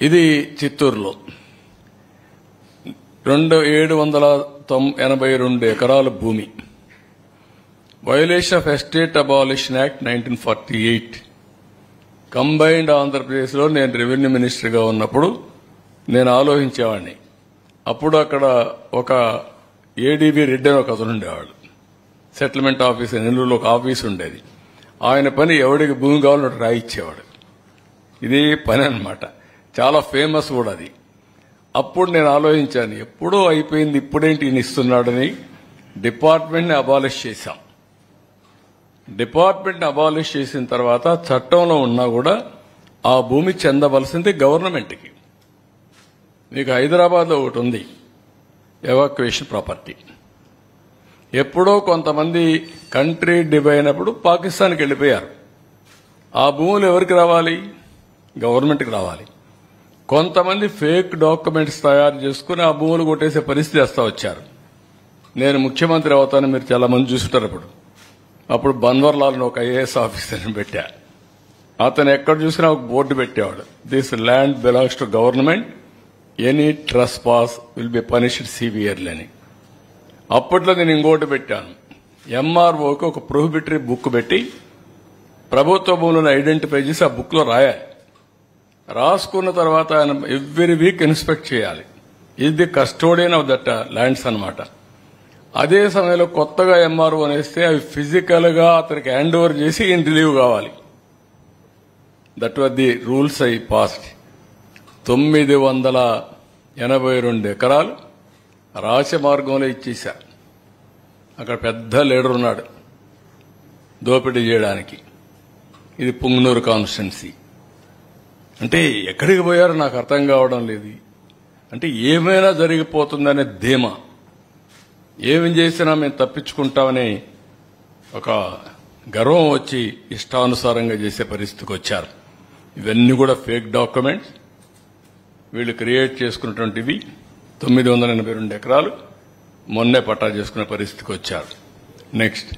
ఇది చిత్తూరులో 782 ఎకరాల భూమి. Violation of estate abolition act 1948. Combined ఆంధ్రప్రదేశ్లో నేను రెవెన్యూ మినిస్టర్గా ఉన్నప్పుడు నేను ఆలోచించేవాడిని. అప్పుడు అక్కడ ఒక ఏడీబీ రెడ్డి అని ఒక అతను ఉండేవాడు. సెటిల్మెంట్ ఆఫీస్ నెల్లూరులో ఒక ఆఫీస్ ఉండేది. ఆయన పని ఎవడికి భూమి కావాలో రాయిచ్చేవాడు. ఇది పని అన్నమాట. చాలా ఫేమస్ కూడా అది. అప్పుడు నేను ఆలోచించాను, ఎప్పుడో అయిపోయింది, ఇప్పుడేంటి ఈయన ఇస్తున్నాడని డిపార్ట్మెంట్ని అబాలిష్ చేశాం. డిపార్ట్మెంట్ని అబాలిష్ చేసిన తర్వాత చట్టంలో ఉన్నా కూడా ఆ భూమి చెందవలసింది గవర్నమెంట్కి. మీకు హైదరాబాద్లో ఒకటి ఉంది, ఎవాక్యుయేషన్ ప్రాపర్టీ. ఎప్పుడో కొంతమంది కంట్రీ డివైడ్ అయినప్పుడు పాకిస్తాన్కి వెళ్ళిపోయారు. ఆ భూములు ఎవరికి రావాలి? గవర్నమెంట్కి రావాలి. కొంతమంది ఫేక్ డాక్యుమెంట్స్ తయారు చేసుకుని ఆ భూములు కొట్టేసే పరిస్థితి వస్తా వచ్చారు. నేను ముఖ్యమంత్రి అవుతానని మీరు చాలా మంది చూస్తుంటారు. అప్పుడు బన్వర్లాల్ని ఒక ఐఏఎస్ ఆఫీసర్ని పెట్టా. అతను ఎక్కడ చూసినా ఒక బోర్డు పెట్టేవాడు, this land belongs to government, any trespass will be punished severely అని. అప్పట్లో నేను ఇంకోటి పెట్టాను, ఎంఆర్ఓకి ఒక ప్రొహిబిటరీ బుక్ పెట్టి ప్రభుత్వ భూములను ఐడెంటిఫై చేసి ఆ బుక్లో రాయాలి. రాసుకున్న తర్వాత ఆయన ఎవ్రీ వీక్ ఇన్స్పెక్ట్ చేయాలి. ఇది the custodian of that lands అన్నమాట. అదే సమయంలో కొత్తగా ఎంఆర్ఓ అనేస్తే అవి ఫిజికల్ గా అతనికి హ్యాండ్ ఓవర్ చేసి ఈయన రిలీవ్ కావాలి. That was the rules I passed. 982 ఎకరాలు రాచమార్గంలో ఇచ్చేశారు. అక్కడ పెద్ద లీడర్ ఉన్నాడు దోపిడీ చేయడానికి. ఇది పుంగనూరు కాన్స్టిట్యున్సీ. అంటే ఎక్కడికి పోయారో నాకు అర్థం కావడం లేదు. అంటే ఏమైనా జరిగిపోతుందనే ధీమా, ఏమి చేసినా మేము తప్పించుకుంటామని ఒక గర్వం వచ్చి ఇష్టానుసారంగా చేసే పరిస్థితికి వచ్చారు. ఇవన్నీ కూడా ఫేక్ డాక్యుమెంట్స్ వీళ్ళు క్రియేట్ చేసుకున్నటువంటివి. 982 ఎకరాలు మొన్నే పట్టా చేసుకునే పరిస్థితికి వచ్చారు. నెక్స్ట్